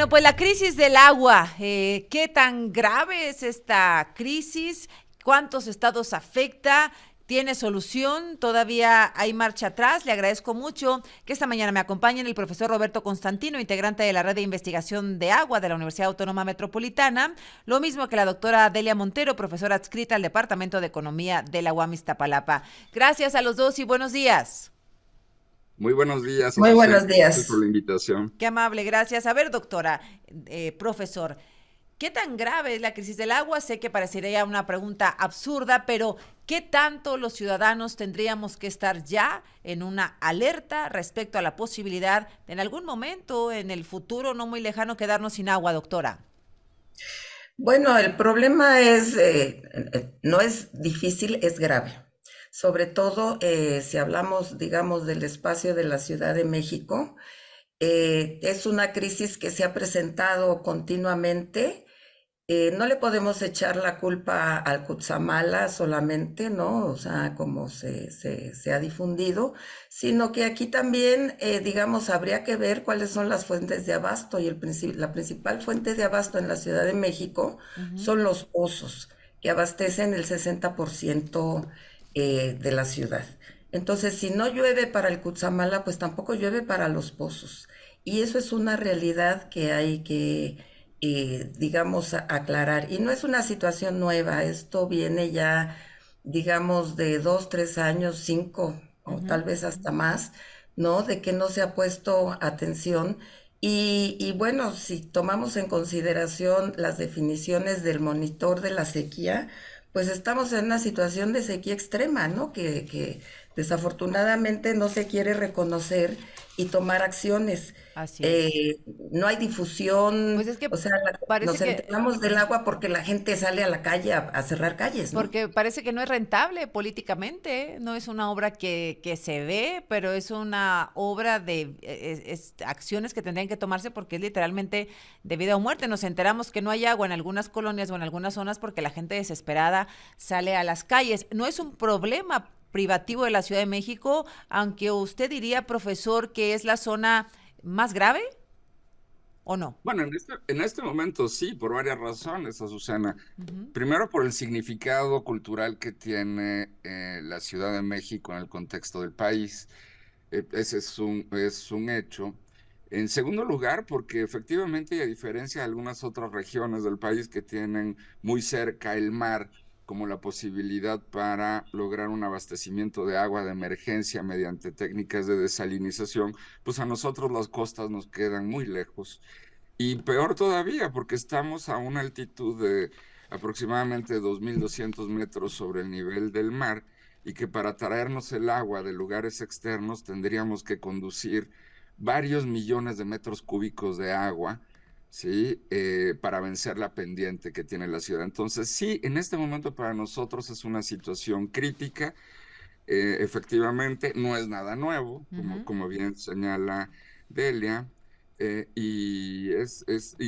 Bueno, pues la crisis del agua, ¿qué tan grave es esta crisis? ¿Cuántos estados afecta? ¿Tiene solución? ¿Todavía hay marcha atrás? Le agradezco mucho que esta mañana me acompañen el profesor Roberto Constantino, integrante de la Red de Investigación de Agua de la Universidad Autónoma Metropolitana, lo mismo que la doctora Delia Montero, profesora adscrita al Departamento de Economía de la UAM Iztapalapa. Gracias a los dos y buenos días. Muy buenos días, Muy Azucena. buenos Gracias por días. la invitación. Qué amable, gracias. A ver, doctora, profesor, ¿qué tan grave es la crisis del agua? Sé que parecería una pregunta absurda, pero ¿qué tanto los ciudadanos tendríamos que estar ya en una alerta respecto a la posibilidad de en algún momento, en el futuro no muy lejano, quedarnos sin agua, doctora? Bueno, el problema es, no es difícil, es grave. Sobre todo si hablamos, digamos, del espacio de la Ciudad de México, es una crisis que se ha presentado continuamente. No le podemos echar la culpa al Cutzamala solamente, ¿no? O sea, como se ha difundido, sino que aquí también, digamos, habría que ver cuáles son las fuentes de abasto y la principal fuente de abasto en la Ciudad de México Ujú. son los pozos, que abastecen el 60% de la ciudad. Entonces, si no llueve para el Cutzamala, pues tampoco llueve para los pozos. Y eso es una realidad que hay que digamos, aclarar. Y no es una situación nueva, esto viene ya, digamos, de 2, 3 años, cinco o Ujú. tal vez hasta más, ¿no? De que no se ha puesto atención. Y bueno, si tomamos en consideración las definiciones del monitor de la sequía, pues estamos en una situación de sequía extrema, ¿no? Que desafortunadamente no se quiere reconocer y tomar acciones. Así es. Eh, no hay difusión, Pues es que o sea, parece nos que enteramos del agua porque la gente sale a la calle a cerrar calles, ¿no? porque parece que no es rentable políticamente, no es una obra que se ve, pero es una obra de acciones que tendrían que tomarse porque es literalmente de vida o muerte. Nos enteramos que no hay agua en algunas colonias o en algunas zonas porque la gente desesperada sale a las calles. No es un problema privativo de la Ciudad de México, aunque usted diría, profesor, que es la zona más grave, ¿o no? Bueno, en este momento sí, por varias razones, Azucena. Ujú. Primero, por el significado cultural que tiene la Ciudad de México en el contexto del país. Ese es un hecho. En segundo lugar, porque efectivamente, y a diferencia de algunas otras regiones del país que tienen muy cerca el mar, como la posibilidad para lograr un abastecimiento de agua de emergencia mediante técnicas de desalinización, pues a nosotros las costas nos quedan muy lejos. Y peor todavía, porque estamos a una altitud de aproximadamente 2.200 metros sobre el nivel del mar y que para traernos el agua de lugares externos tendríamos que conducir varios millones de metros cúbicos de agua, ¿sí? Para vencer la pendiente que tiene la ciudad. Entonces, sí, en este momento para nosotros es una situación crítica. Efectivamente, no es nada nuevo, como, Ujú. como bien señala Delia, y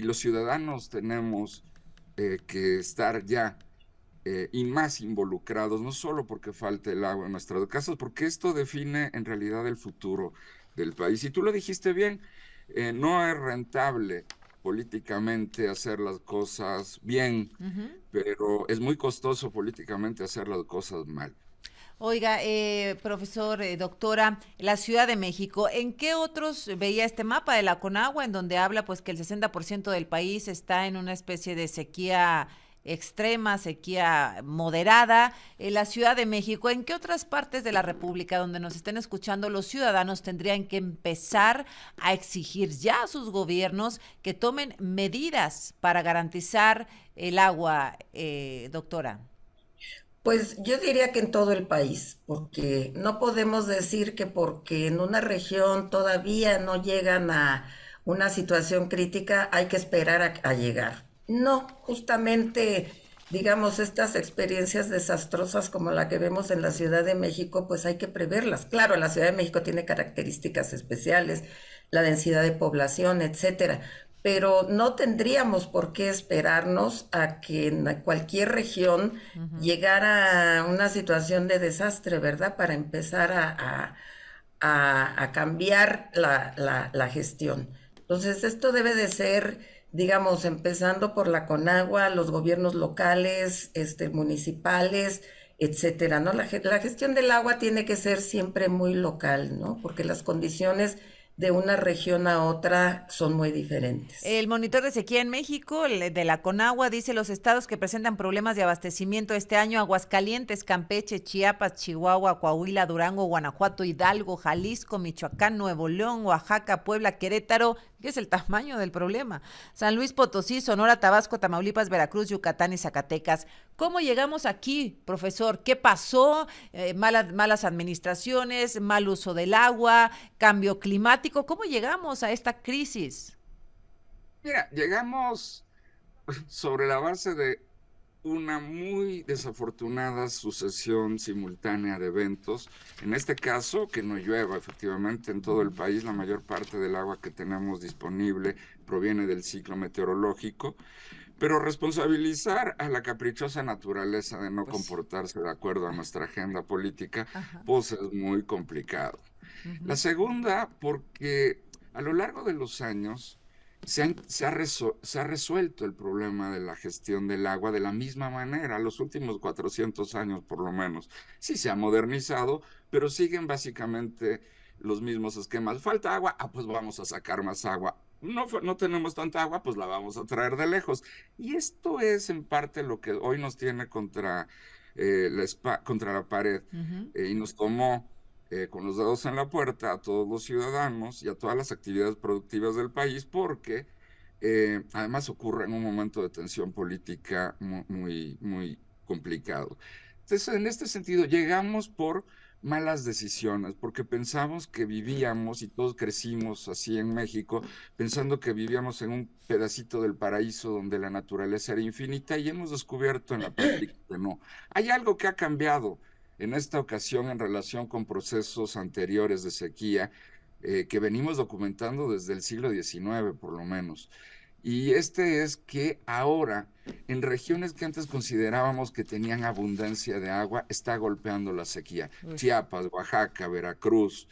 los ciudadanos tenemos que estar ya y más involucrados, no solo porque falte el agua en nuestras casas, porque esto define en realidad el futuro del país. Y tú lo dijiste bien, no es rentable políticamente hacer las cosas bien, Ujú. pero es muy costoso políticamente hacer las cosas mal. Oiga, profesor, doctora, la Ciudad de México, ¿en qué otros veía este mapa de la Conagua en donde habla pues que el 60% del país está en una especie de sequía extrema, sequía moderada? La Ciudad de México, ¿en qué otras partes de la República donde nos estén escuchando los ciudadanos tendrían que empezar a exigir ya a sus gobiernos que tomen medidas para garantizar el agua, doctora? Pues yo diría que en todo el país, porque no podemos decir que porque en una región todavía no llegan a una situación crítica, hay que esperar a llegar. No, justamente, digamos, estas experiencias desastrosas como la que vemos en la Ciudad de México, pues hay que preverlas. Claro, la Ciudad de México tiene características especiales, la densidad de población, etcétera, pero no tendríamos por qué esperarnos a que en cualquier región Ujú. llegar a una situación de desastre, ¿verdad? Para empezar a cambiar la gestión. Entonces, esto debe de ser, digamos, empezando por la Conagua, los gobiernos locales, municipales, etcétera, ¿no? La gestión del agua tiene que ser siempre muy local, ¿no? Porque las condiciones de una región a otra son muy diferentes. El monitor de sequía en México, de la Conagua, dice los estados que presentan problemas de abastecimiento este año: Aguascalientes, Campeche, Chiapas, Chihuahua, Coahuila, Durango, Guanajuato, Hidalgo, Jalisco, Michoacán, Nuevo León, Oaxaca, Puebla, Querétaro. ¿Qué es el tamaño del problema? San Luis Potosí, Sonora, Tabasco, Tamaulipas, Veracruz, Yucatán y Zacatecas. ¿Cómo llegamos aquí, profesor? ¿Qué pasó? Malas administraciones, mal uso del agua, cambio climático. ¿Cómo llegamos a esta crisis? Mira, llegamos sobre la base de una muy desafortunada sucesión simultánea de eventos. En este caso, que no llueva efectivamente en todo el país, la mayor parte del agua que tenemos disponible proviene del ciclo meteorológico, pero responsabilizar a la caprichosa naturaleza de no Pues, comportarse de acuerdo a ah, nuestra agenda política, ajá. pues es muy complicado. La Ujú. segunda, porque a lo largo de los años se ha resuelto el problema de la gestión del agua de la misma manera, los últimos 400 años por lo menos. Sí se ha modernizado, pero siguen básicamente los mismos esquemas. ¿Falta agua? Ah, pues vamos a sacar más agua. No, no tenemos tanta agua, pues la vamos a traer de lejos. Y esto es en parte lo que hoy nos tiene contra la pared, Ujú. y nos tomó con los dedos en la puerta a todos los ciudadanos y a todas las actividades productivas del país, porque además ocurre en un momento de tensión política muy complicado. Entonces, en este sentido, llegamos por malas decisiones, porque pensamos que vivíamos, y todos crecimos así en México, pensando que vivíamos en un pedacito del paraíso donde la naturaleza era infinita, y hemos descubierto en la práctica que no. Hay algo que ha cambiado en esta ocasión en relación con procesos anteriores de sequía, que venimos documentando desde el siglo XIX, por lo menos. Y este es que ahora, en regiones que antes considerábamos que tenían abundancia de agua, está golpeando la sequía. Uy. Chiapas, Oaxaca, Veracruz.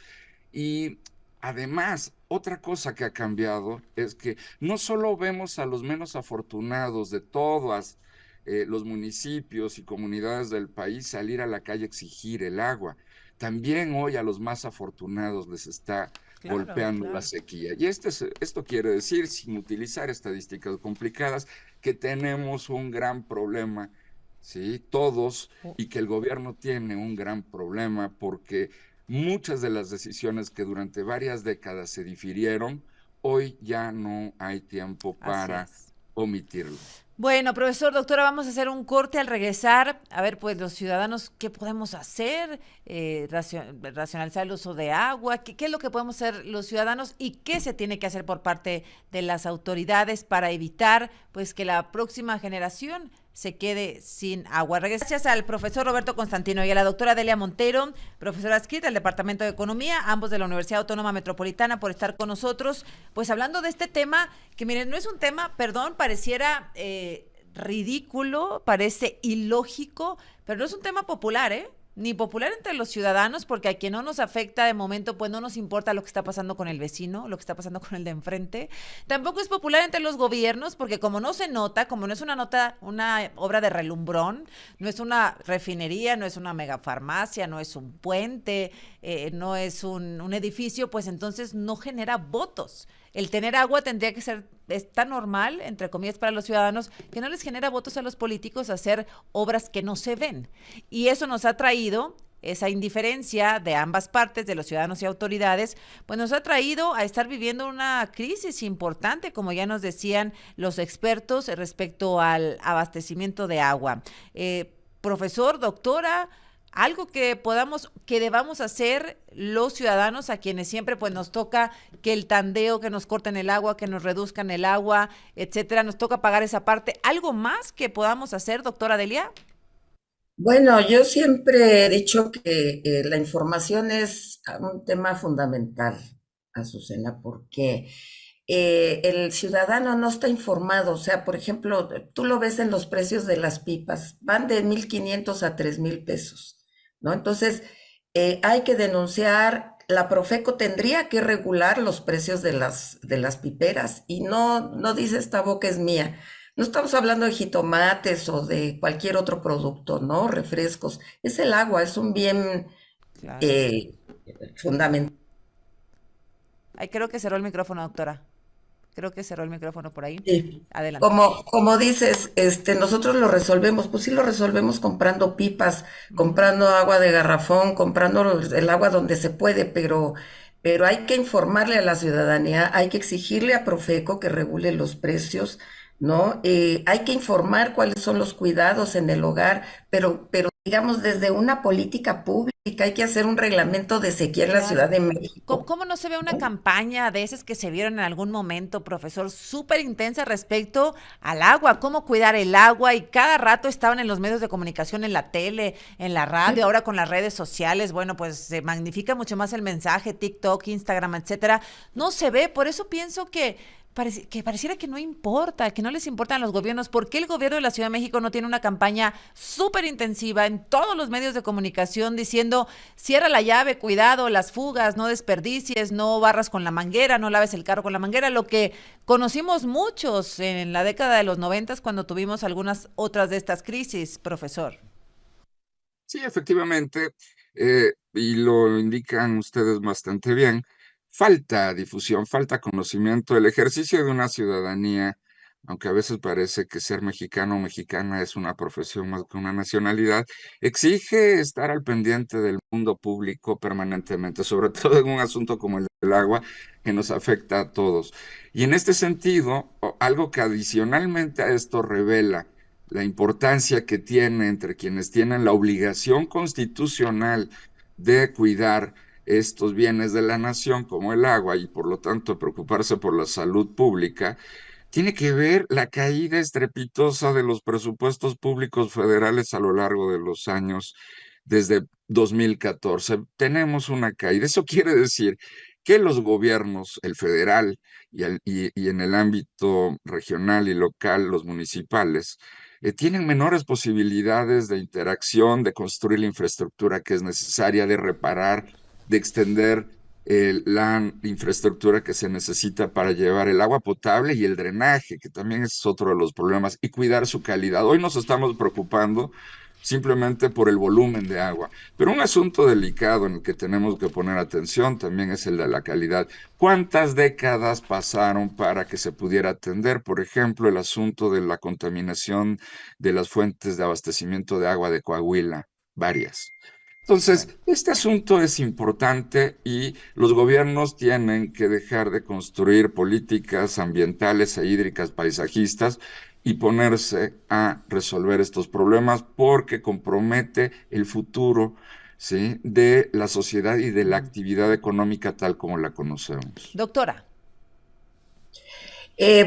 Y además, otra cosa que ha cambiado es que no solo vemos a los menos afortunados de todos los municipios y comunidades del país salir a la calle a exigir el agua, también hoy a los más afortunados les está Claro, golpeando la claro. sequía. Y esto quiere decir, sin utilizar estadísticas complicadas, que tenemos un gran problema, ¿sí? Todos, Oh, y que el gobierno tiene un gran problema porque muchas de las decisiones que durante varias décadas se difirieron, hoy ya no hay tiempo así para es. omitirlo. Bueno, profesor, doctora, vamos a hacer un corte al regresar. A ver, pues los ciudadanos, ¿qué podemos hacer? Racionalizar el uso de agua. ¿Qué es lo que podemos hacer los ciudadanos y qué se tiene que hacer por parte de las autoridades para evitar, pues, que la próxima generación se quede sin agua? Gracias al profesor Roberto Constantino y a la doctora Delia Montero, profesora adscrita del Departamento de Economía, ambos de la Universidad Autónoma Metropolitana, por estar con nosotros, pues hablando de este tema, que miren, no es un tema, perdón, pareciera ridículo, parece ilógico, pero no es un tema popular, ¿eh? Ni popular entre los ciudadanos, porque a quien no nos afecta de momento, pues no nos importa lo que está pasando con el vecino, lo que está pasando con el de enfrente. Tampoco es popular entre los gobiernos, porque como no se nota, como no es una nota, una obra de relumbrón, no es una refinería, no es una megafarmacia, no es un puente, no es un edificio, pues entonces no genera votos. El tener agua tendría que ser, es tan normal, entre comillas, para los ciudadanos, que no les genera votos a los políticos hacer obras que no se ven. Y eso nos ha traído, esa indiferencia de ambas partes, de los ciudadanos y autoridades, pues nos ha traído a estar viviendo una crisis importante, como ya nos decían los expertos, respecto al abastecimiento de agua. Profesor, doctora, algo que podamos, que debamos hacer los ciudadanos, a quienes siempre pues nos toca que el tandeo, que nos corten el agua, que nos reduzcan el agua, etcétera, nos toca pagar esa parte. ¿Algo más que podamos hacer, doctora Delia? Bueno, yo siempre he dicho que la información es un tema fundamental, Azucena, porque el ciudadano no está informado. O sea, por ejemplo, tú lo ves en los precios de las pipas, van de 1,500 a 3,000 pesos, ¿no? Entonces, hay que denunciar la Profeco tendría que regular los precios de las piperas y no dice esta boca es mía. No estamos hablando de jitomates o de cualquier otro producto, ¿no? Refrescos. Es el agua, es un bien Claro. eh, fundamental. Ay, creo que cerró el micrófono, doctora. Creo que cerró el micrófono por ahí. Sí. Adelante. Como dices, nosotros lo resolvemos, pues sí lo resolvemos comprando pipas, Ujú. comprando agua de garrafón, comprando el agua donde se puede, pero hay que informarle a la ciudadanía, hay que exigirle a Profeco que regule los precios, ¿no? Hay que informar cuáles son los cuidados en el hogar, pero digamos desde una política pública, hay que hacer un reglamento de sequía en la Ciudad Claro. de ¿Cómo, México, cómo no se ve una ¿no? campaña de esas que se vieron en algún momento, profesor, súper intensa respecto al agua, cómo cuidar el agua? Y cada rato estaban en los medios de comunicación, en la tele, en la radio, ahora con las redes sociales. Bueno, pues se magnifica mucho más el mensaje, TikTok, Instagram, etcétera. No se ve, por eso pienso que que pareciera que no importa, que no les importan los gobiernos. ¿Por qué el gobierno de la Ciudad de México no tiene una campaña súper intensiva en todos los medios de comunicación diciendo: cierra la llave, cuidado, las fugas, no desperdicies, no barras con la manguera, no laves el carro con la manguera? Lo que conocimos muchos en la década de los 90 cuando tuvimos algunas otras de estas crisis, profesor. Sí, efectivamente, y lo indican ustedes bastante bien, falta difusión, falta conocimiento, el ejercicio de una ciudadanía, aunque a veces parece que ser mexicano o mexicana es una profesión más que una nacionalidad, exige estar al pendiente del mundo público permanentemente, sobre todo en un asunto como el del agua, que nos afecta a todos. Y en este sentido, algo que adicionalmente a esto revela la importancia que tiene entre quienes tienen la obligación constitucional de cuidar estos bienes de la nación, como el agua, y por lo tanto preocuparse por la salud pública, tiene que ver la caída estrepitosa de los presupuestos públicos federales a lo largo de los años desde 2014. Tenemos una caída. Eso quiere decir que los gobiernos, el federal y en el ámbito regional y local, los municipales, tienen menores posibilidades de interacción, de construir la infraestructura que es necesaria, de reparar, de extender la infraestructura que se necesita para llevar el agua potable y el drenaje, que también es otro de los problemas, y cuidar su calidad. Hoy nos estamos preocupando simplemente por el volumen de agua, pero un asunto delicado en el que tenemos que poner atención también es el de la calidad. ¿Cuántas décadas pasaron para que se pudiera atender, por ejemplo, el asunto de la contaminación de las fuentes de abastecimiento de agua de Coahuila? Varias. Entonces, Claro. este asunto es importante y los gobiernos tienen que dejar de construir políticas ambientales e hídricas paisajistas y ponerse a resolver estos problemas porque compromete el futuro, ¿sí?, de la sociedad y de la Mm. actividad económica tal como la conocemos. Doctora.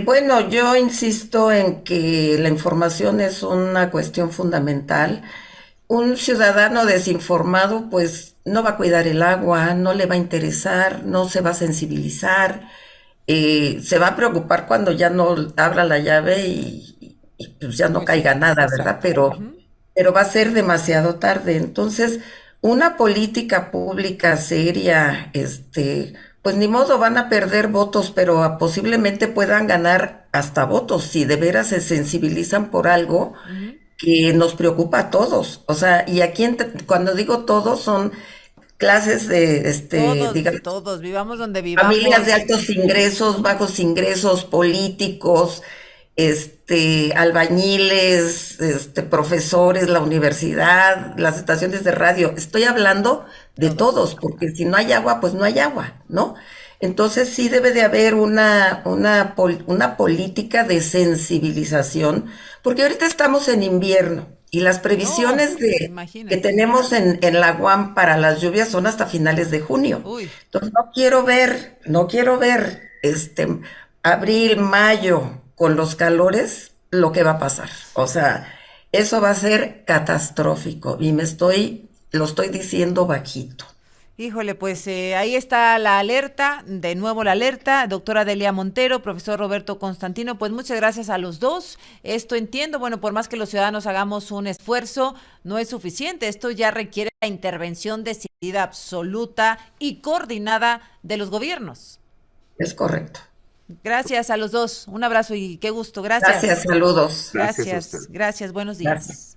Bueno, yo insisto en que la información es una cuestión fundamental. Un ciudadano desinformado, pues no va a cuidar el agua, no le va a interesar, no se va a sensibilizar, se va a preocupar cuando ya no abra la llave y, pues ya no caiga nada, ¿verdad? Exacto. Ujú. Pero va a ser demasiado tarde. Entonces, una política pública seria, pues ni modo, van a perder votos, pero posiblemente puedan ganar hasta votos si de veras se sensibilizan por algo Ujú. que nos preocupa a todos. O sea, y aquí cuando digo todos son clases de, Todos, digamos, todos, vivamos donde familias de vivamos. altos ingresos, bajos ingresos, políticos, albañiles, profesores, la universidad, las estaciones de radio. Estoy hablando de Todos. todos, porque si no hay agua, pues no hay agua, ¿no? Entonces sí debe de haber una política de sensibilización, porque ahorita estamos en invierno y las No, previsiones que imagínese. tenemos en la UAM para las lluvias son hasta finales de junio. Uy, Entonces no quiero ver abril, mayo con los calores lo que va a pasar. O sea, eso va a ser catastrófico y lo estoy diciendo bajito. Híjole, pues ahí está la alerta, de nuevo la alerta, doctora Delia Montero, profesor Roberto Constantino, pues muchas gracias a los dos. Esto entiendo, bueno, por más que los ciudadanos hagamos un esfuerzo, no es suficiente. Esto ya requiere la intervención decidida, absoluta y coordinada de los gobiernos. Es correcto. Gracias a los dos, un abrazo y qué gusto, gracias. Gracias, saludos. Gracias a usted. Gracias, buenos días. Gracias.